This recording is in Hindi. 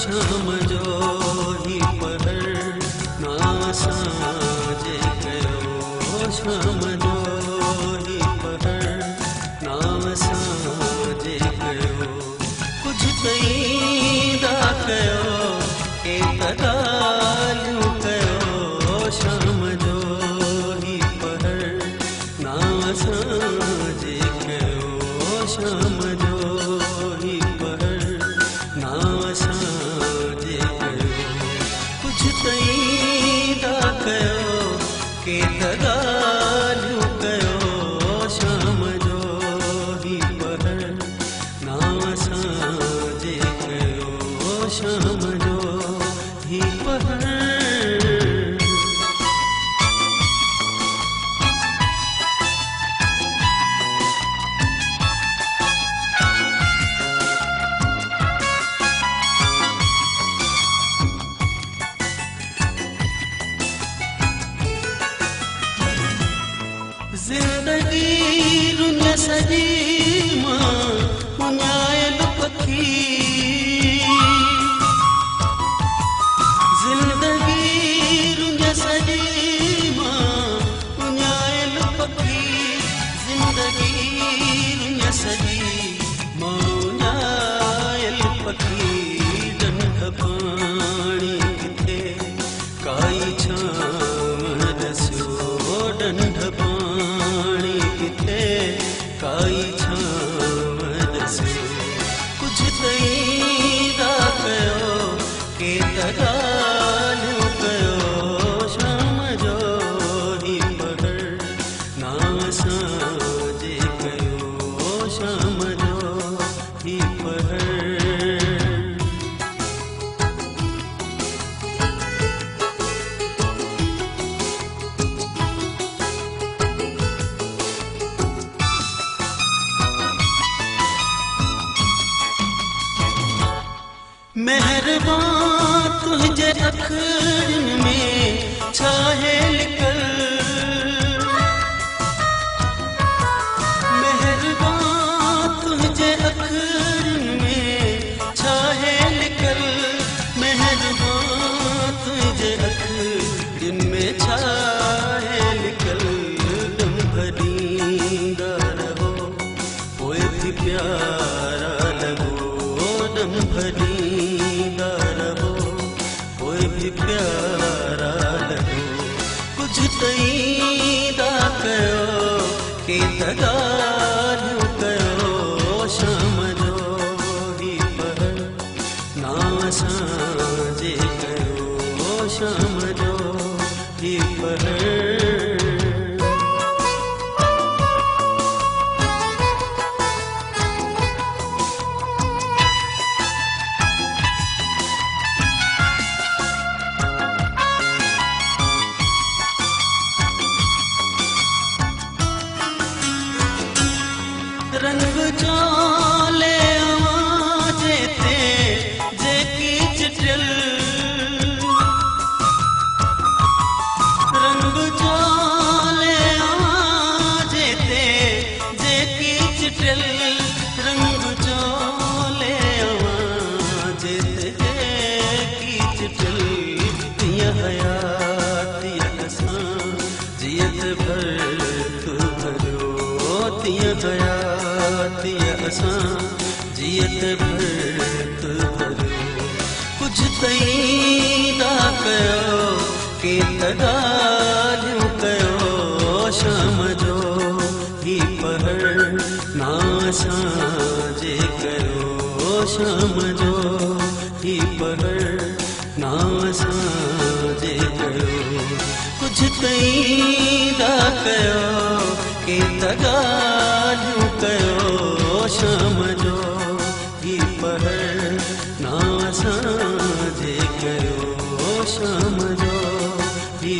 शाम जो ही पहर ना साजे कयो शाम जो ही पहर ना साजे कयो कुछ तई दा कयो के तगालियूं कयो शाम जो ही पहर ना साजे कयो शाम जो ही पहर ना साजे कयो कुछ तई दा कयो के तगालियूं कयो शाम जो ही पहर ना साजे कयो शाम जो ही पहर जिंदगी रुन सजी मां मुनायल पखी जिंदगी रुन सजी मां मुनायल पखी जिंदगी रुन सजी मां मुनायल पखी डंड पाणी किथे काई छांव दस्यो डंड काई छांव दस्यो कुछ तई दा कयो के तगालियूं कयो शाम जो ही पहर ना साजे कयो शाम जो ही पहर मेहरबान तुझे अखरन में छाहे लिखल मेहरबान तुझे अखरन में छाहे लिखल मेहरबान तुझे अखरन में छाहे लिखल दम भरींदा रहो पोइ भी प्यारा लगो दम भरींदा रहो पोइ भी प्यारा लगो कुछ तई दा कयो के तगालियूं कयो शाम जो ही पहर ना साजे कयो शाम जो ही पहर रंग चोले आवाजे ते जेकी चिटियल रंग चोले आवाजे ते जेकी चिटियल रंग चोले आवाजे ते जेकी चिटियल तिया हयाती असां जियत भर तू भरियो तिया हयाती असां जियत भर तू भरियो कुछ तई दा कयो के तगालियूं कयो शाम जो ही पहर ना साजे कयो शाम जो ही पहर ना साजे कयो कुछ तई दा कयो के तगालियूं कयो शाम जो ही पहर ना साजे कयो शाम जो ही